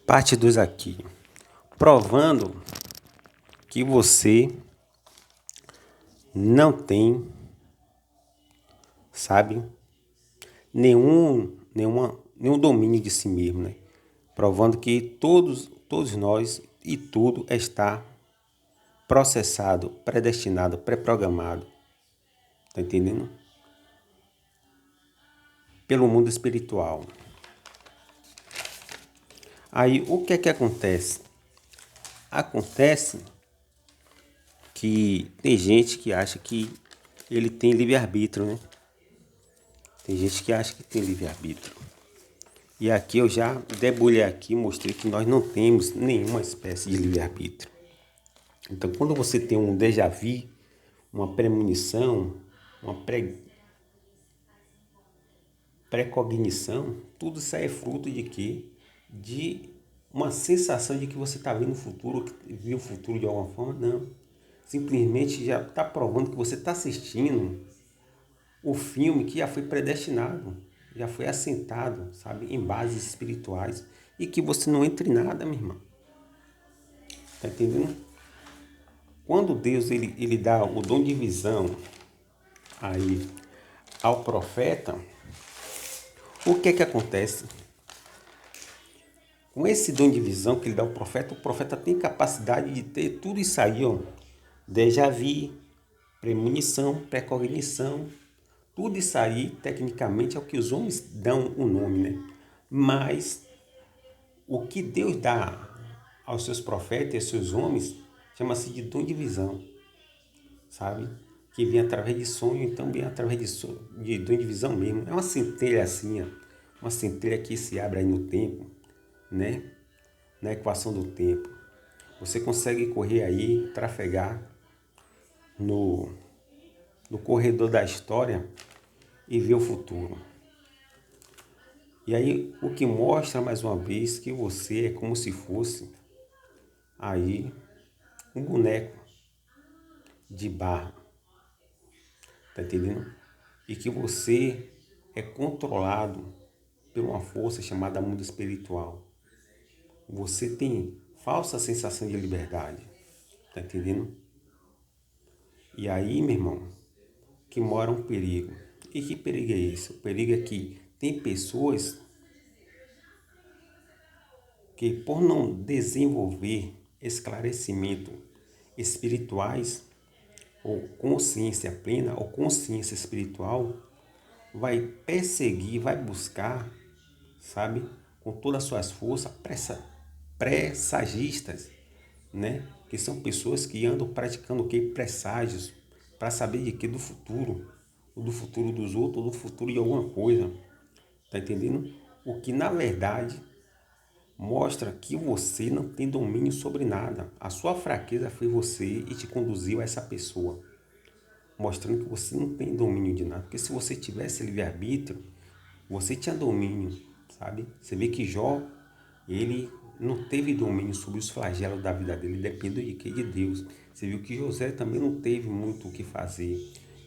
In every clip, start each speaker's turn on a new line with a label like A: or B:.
A: Parte 2 aqui, provando que você não tem, sabe, nenhum domínio de si mesmo, né? Provando que todos nós e tudo está processado, predestinado, pré-programado, tá entendendo? Pelo mundo espiritual. Aí, o que é que acontece? Acontece que tem gente que acha que ele tem livre-arbítrio, né? Tem gente que acha que tem livre-arbítrio. E aqui eu já debulhei aqui, mostrei que nós não temos nenhuma espécie de livre-arbítrio. Então, quando você tem um déjà vu, uma premonição, uma precognição, tudo isso aí é fruto de quê? De uma sensação de que você está vendo o futuro, que viu o futuro de alguma forma. Não. Simplesmente já está provando que você está assistindo o filme que já foi predestinado, já foi assentado, sabe, em bases espirituais, e que você não entre em nada, minha irmã. Tá entendendo? Quando Deus ele dá o dom de visão aí ao profeta, o que é que acontece? Com esse dom de visão que ele dá ao profeta, o profeta tem capacidade de ter tudo isso aí, ó. Déjà vu, premonição, precognição, tudo isso aí, tecnicamente, é o que os homens dão o nome, né? Mas o que Deus dá aos seus profetas e aos seus homens chama-se de dom de visão, sabe? Que vem através de sonho, então vem através de dom de visão mesmo. É uma centelha assim, ó, uma centelha que se abre aí no tempo, né? Na equação do tempo. Você consegue correr aí, trafegar no, no corredor da história e ver o futuro. E aí, o que mostra mais uma vez que você é como se fosse aí um boneco de barro, tá entendendo? E que você é controlado por uma força chamada mundo espiritual. Você tem falsa sensação de liberdade, tá entendendo? E aí, meu irmão, que mora um perigo. E que perigo é esse? O perigo é que tem pessoas que, por não desenvolver esclarecimento espirituais, ou consciência plena, ou consciência espiritual, vai perseguir, vai buscar, sabe, com todas as suas forças, pressagistas, né? Que são pessoas que andam praticando o que? Presságios, para saber de que? Do futuro, ou do futuro dos outros, ou do futuro de alguma coisa, tá entendendo? O que na verdade mostra que você não tem domínio sobre nada. A sua fraqueza foi você e te conduziu a essa pessoa, mostrando que você não tem domínio de nada. Porque se você tivesse livre-arbítrio, você tinha domínio, sabe? Você vê que Jó, ele não teve domínio sobre os flagelos da vida dele, dependeu de quê? De Deus. Você viu que José também não teve muito o que fazer.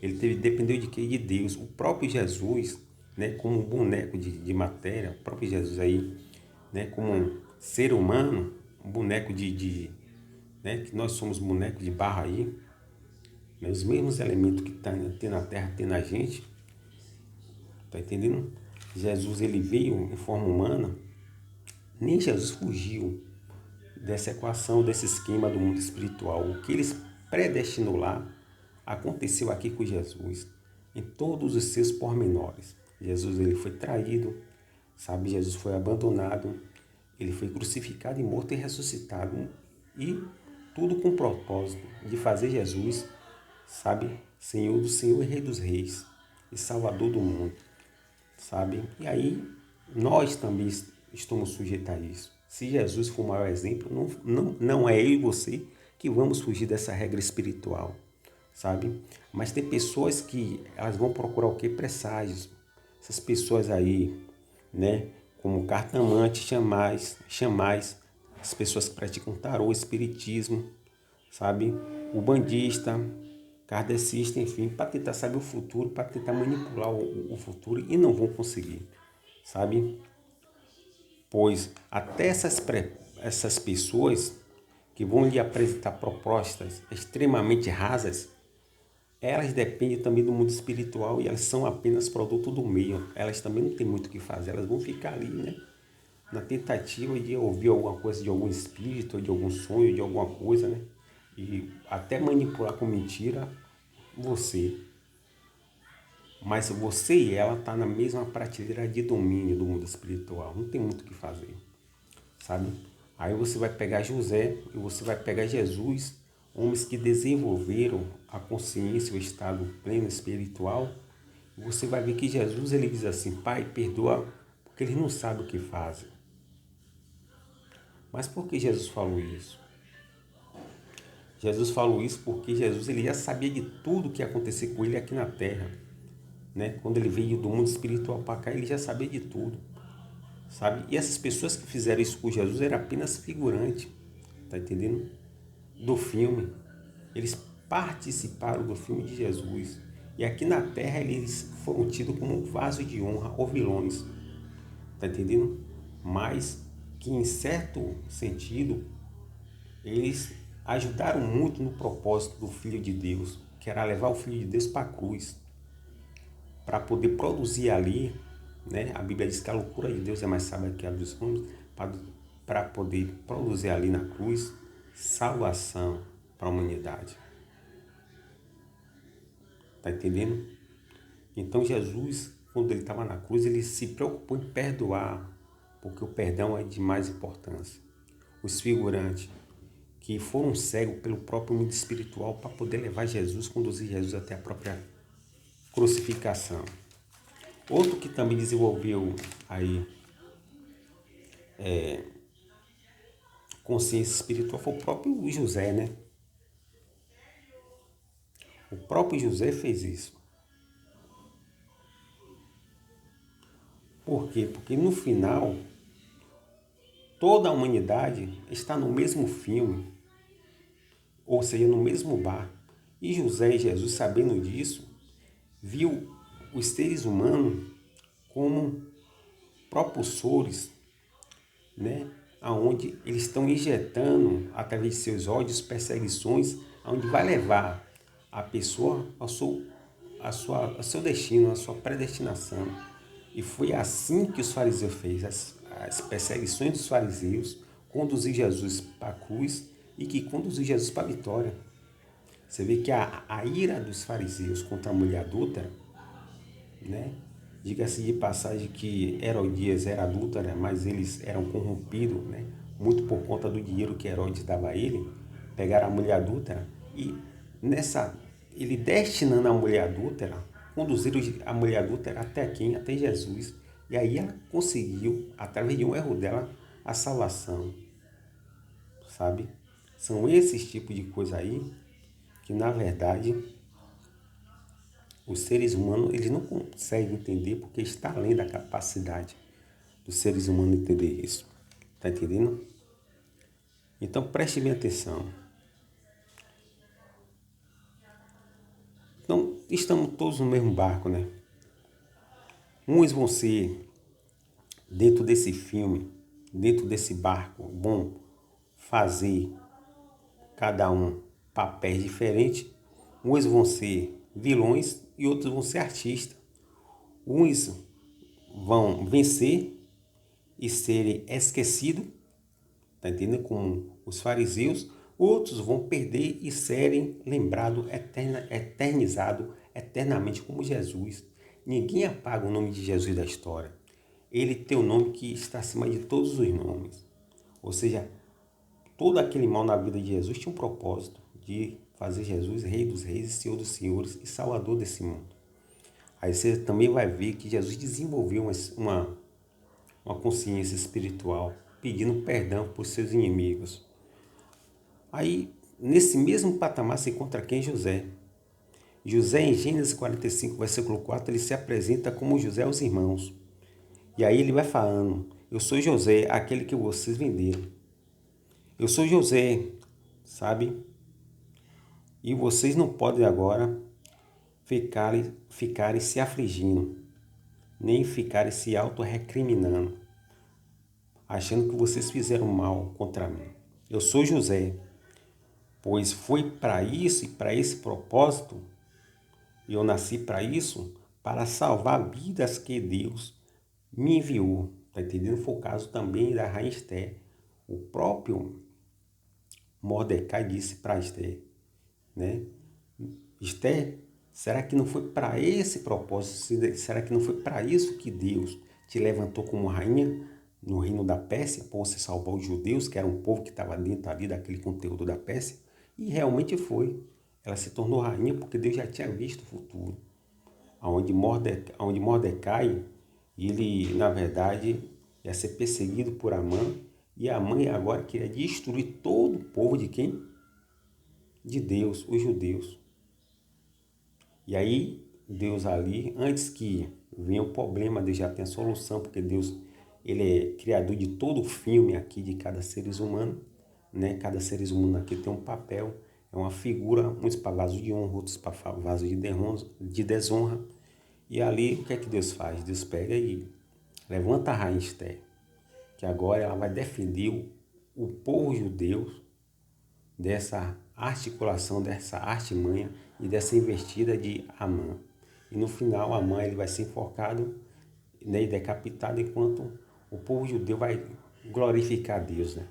A: Dependeu de quê? De Deus. O próprio Jesus, né, como um boneco de matéria, o próprio Jesus aí, né, como um ser humano, um boneco né, que nós somos bonecos de barro aí, né, os mesmos elementos que tem na terra, tem na gente, tá entendendo? Jesus, ele veio em forma humana, nem Jesus fugiu dessa equação, desse esquema do mundo espiritual. O que eles predestinou lá, aconteceu aqui com Jesus, em todos os seus pormenores. Jesus, ele foi traído, sabe? Jesus foi abandonado, ele foi crucificado e morto e ressuscitado. E tudo com o propósito de fazer Jesus, sabe? Senhor do Senhor e Rei dos Reis e Salvador do mundo, sabe? E aí, nós também estamos sujeitos a isso. Se Jesus for o maior exemplo, não é eu e você que vamos fugir dessa regra espiritual, sabe? Mas tem pessoas que elas vão procurar o quê? Presságios. Essas pessoas aí, né? Como cartomante, chamais, as pessoas que praticam tarô, espiritismo, sabe? O bandista, kardecista, enfim, para tentar saber o futuro, para tentar manipular o futuro e não vão conseguir, sabe? pois até essas pessoas que vão lhe apresentar propostas extremamente rasas, elas dependem também do mundo espiritual e elas são apenas produto do meio. Elas também não têm muito o que fazer, elas vão ficar ali, né? Na tentativa de ouvir alguma coisa de algum espírito, de algum sonho, de alguma coisa, né? E até manipular com mentira você. Mas você e ela tá na mesma prateleira de domínio do mundo espiritual. Não tem muito o que fazer, sabe? Aí você vai pegar José e você vai pegar Jesus, homens que desenvolveram a consciência, o estado pleno espiritual. E você vai ver que Jesus ele diz assim: Pai, perdoa, porque eles não sabem o que fazem. Mas por que Jesus falou isso? Jesus falou isso porque Jesus ele já sabia de tudo que ia acontecer com ele aqui na terra, né? Quando ele veio do mundo espiritual para cá, ele já sabia de tudo, sabe? E essas pessoas que fizeram isso com Jesus eram apenas figurantes, tá entendendo? Do filme. Eles participaram do filme de Jesus. E aqui na terra eles foram tidos como um vaso de honra ou vilões, tá entendendo? Mas que em certo sentido eles ajudaram muito no propósito do Filho de Deus, que era levar o Filho de Deus para a cruz, para poder produzir ali, né? A Bíblia diz que a loucura de Deus é mais sábia que a dos homens, para poder produzir ali na cruz salvação para a humanidade. Tá entendendo? Então Jesus, quando ele estava na cruz, ele se preocupou em perdoar, porque o perdão é de mais importância. Os figurantes que foram cegos pelo próprio mundo espiritual para poder levar Jesus, conduzir Jesus até a própria crucificação. Outro que também desenvolveu aí consciência espiritual foi o próprio José, né? O próprio José fez isso. Por quê? Porque no final, toda a humanidade está no mesmo filme, ou seja, no mesmo bar. E José e Jesus, sabendo disso, viu os seres humanos como propulsores, né? Aonde eles estão injetando, através de seus ódios, perseguições, aonde vai levar a pessoa ao seu destino, à sua predestinação. E foi assim que os fariseus fez as perseguições dos fariseus, conduzir Jesus para a cruz e que conduziu Jesus para a vitória. Você vê que a ira dos fariseus contra a mulher adúltera, né? Diga-se de passagem que Herodias era adúltera, mas eles eram corrompidos, né? Muito por conta do dinheiro que Herodes dava a ele, pegaram a mulher adúltera e ele destinando a mulher adúltera, conduziram a mulher adúltera até quem? Até Jesus. E aí ela conseguiu, através de um erro dela, a salvação, sabe? São esses tipos de coisa aí que, na verdade, os seres humanos eles não conseguem entender porque está além da capacidade dos seres humanos entender isso. Tá entendendo? Então preste bem atenção. Então estamos todos no mesmo barco, né? Uns vão ser dentro desse filme, dentro desse barco, vão fazer cada um papéis diferentes. Uns vão ser vilões e outros vão ser artistas. Uns vão vencer e serem esquecidos, tá entendendo? Como os fariseus. Outros vão perder e serem lembrados, eternizados eternamente como Jesus. Ninguém apaga o nome de Jesus da história. Ele tem um nome que está acima de todos os nomes. Ou seja, todo aquele mal na vida de Jesus tinha um propósito de fazer Jesus Rei dos Reis, Senhor dos Senhores e Salvador desse mundo. Aí você também vai ver que Jesus desenvolveu uma consciência espiritual, pedindo perdão por seus inimigos. Aí, nesse mesmo patamar se encontra quem? José. José, em Gênesis 45, versículo 4, ele se apresenta como José aos irmãos. E aí ele vai falando: eu sou José, aquele que vocês venderam. Eu sou José, sabe? E vocês não podem agora ficarem se afligindo, nem ficarem se auto-recriminando. achando que vocês fizeram mal contra mim. Eu sou José, pois foi para isso e para esse propósito, e eu nasci para isso, para salvar vidas que Deus me enviou. Está entendendo? Foi o caso também da rainha Esther. O próprio Mordecai disse para Esther, né? Esther, será que não foi para esse propósito? Será que não foi para isso que Deus te levantou como rainha no reino da Pérsia, para você salvar os judeus, que era um povo que estava dentro ali daquele conteúdo da Pérsia? E realmente foi. Ela se tornou rainha porque Deus já tinha visto o futuro. Onde Mordecai, ele, na verdade, ia ser perseguido por Amã, e Amã agora queria destruir todo o povo de quem? De Deus, os judeus. E aí, Deus ali, antes que venha o problema, Deus já tem a solução, porque Deus, ele é criador de todo o filme aqui, de cada ser humano, né? Cada ser humano aqui tem um papel, é uma figura, uns para vaso de honra, outros para vaso de desonra. E ali, o que é que Deus faz? Deus pega e levanta a rainha Esther, que agora ela vai defender o povo judeu dessa articulação, dessa artimanha e dessa investida de Amã. E no final, Amã ele vai ser enforcado, né, e decapitado, enquanto o povo judeu vai glorificar a Deus, né?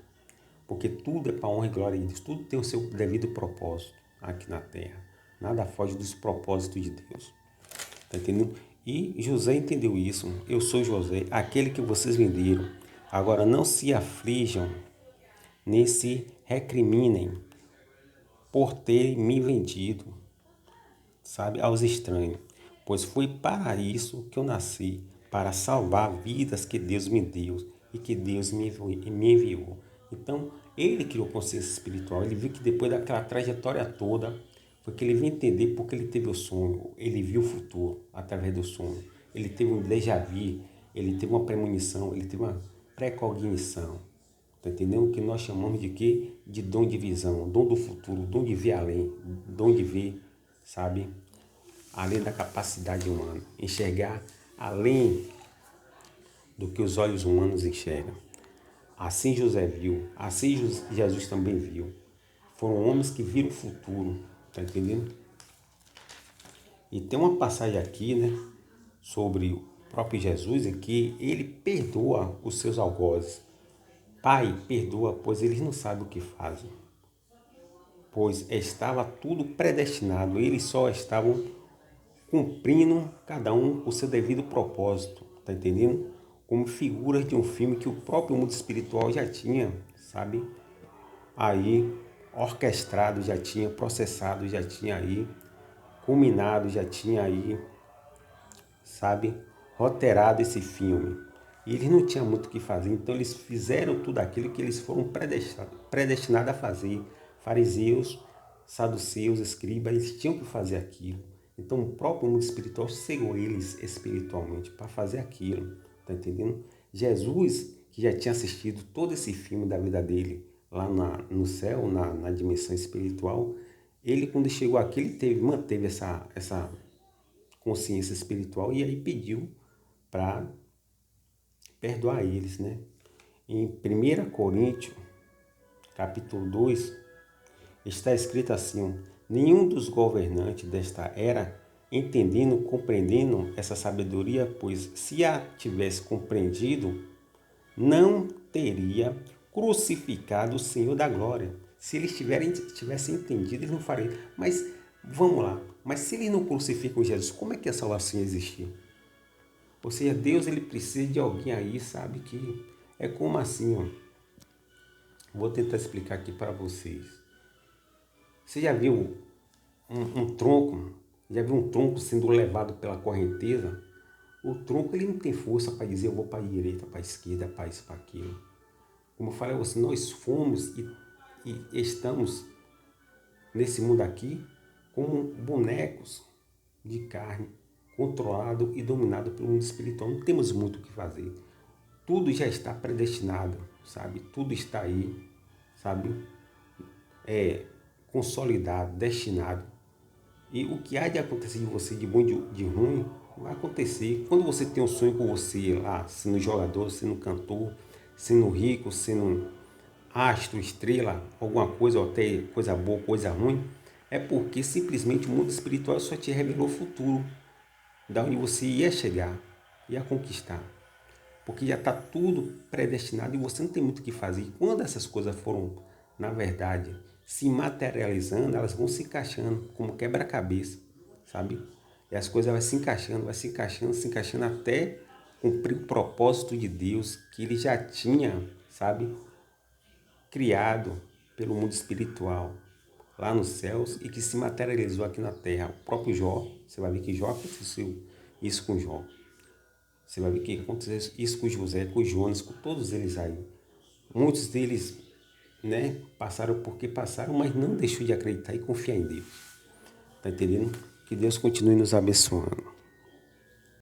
A: Porque tudo é para honra e glória de Deus, tudo tem o seu devido propósito aqui na terra. Nada foge dos propósitos de Deus. Tá entendendo? E José entendeu isso. Eu sou José, aquele que vocês venderam. Agora não se aflijam, nem se recriminem por terem me vendido, sabe, aos estranhos. Pois foi para isso que eu nasci, para salvar vidas que Deus me deu e que Deus me enviou. Então, ele criou consciência espiritual. Ele viu que depois daquela trajetória toda, foi que ele veio entender porque ele teve o sonho. Ele viu o futuro através do sonho. Ele teve um déjà vu, ele teve uma premonição, ele teve uma precognição. Está entendendo? Que nós chamamos de quê? De dom de visão, dom do futuro, dom de ver além, dom de ver, sabe? Além da capacidade humana. Enxergar além do que os olhos humanos enxergam. Assim José viu, assim Jesus também viu. Foram homens que viram o futuro, tá entendendo? E tem uma passagem aqui, né, sobre o próprio Jesus, em que ele perdoa os seus algozes. Pai, perdoa, pois eles não sabem o que fazem. Pois estava tudo predestinado, eles só estavam cumprindo cada um o seu devido propósito, tá entendendo? Como figuras de um filme que o próprio mundo espiritual já tinha, sabe? Aí orquestrado, já tinha processado, já tinha aí culminado, já tinha aí, sabe, roteirado esse filme. E eles não tinham muito o que fazer, então eles fizeram tudo aquilo que eles foram predestinados a fazer. Fariseus, saduceus, escribas, eles tinham que fazer aquilo. Então o próprio mundo espiritual cegou eles espiritualmente para fazer aquilo, tá entendendo? Jesus, que já tinha assistido todo esse filme da vida dele lá no céu, na dimensão espiritual, ele quando chegou aqui, ele manteve essa consciência espiritual e aí pediu para perdoar eles, né? Em 1 Coríntios, capítulo 2, está escrito assim: nenhum dos governantes desta era, entendendo, compreendendo essa sabedoria, pois se a tivesse compreendido, não teria crucificado o Senhor da glória. Se eles tivessem entendido, eles não fariam. Mas, vamos lá, mas se eles não crucificam Jesus, como é que a salvação ia existir? Ou seja, Deus ele precisa de alguém aí, sabe, que é como assim, ó. Vou tentar explicar aqui para vocês. Você já viu um tronco? Já viu um tronco sendo levado pela correnteza? O tronco ele não tem força para dizer eu vou para a direita, para a esquerda, para isso, para aquilo. Como eu falei a você, nós fomos e estamos nesse mundo aqui como bonecos de carne, controlado e dominado pelo mundo espiritual. Não temos muito o que fazer. Tudo já está predestinado, sabe? Tudo está aí, sabe? Consolidado, destinado. E o que há de acontecer de você, de bom e de ruim, vai acontecer. Quando você tem um sonho com você lá, sendo jogador, sendo cantor, sendo rico, sendo astro, estrela, alguma coisa, ou até coisa boa, coisa ruim, é porque simplesmente o mundo espiritual só te revelou o futuro, da onde você ia chegar, ia conquistar. Porque já está tudo predestinado e você não tem muito o que fazer. E quando essas coisas foram, na verdade, se materializando, elas vão se encaixando como quebra-cabeça, sabe? E as coisas vão se encaixando, se encaixando até cumprir o propósito de Deus que ele já tinha, sabe, criado pelo mundo espiritual lá nos céus e que se materializou aqui na terra. O próprio Jó, você vai ver que Jó aconteceu isso com Jó. Você vai ver que aconteceu isso com José, com Jonas, com todos eles aí. Muitos deles, né, passaram porque passaram, mas não deixou de acreditar e confiar em Deus. Tá entendendo? Que Deus continue nos abençoando.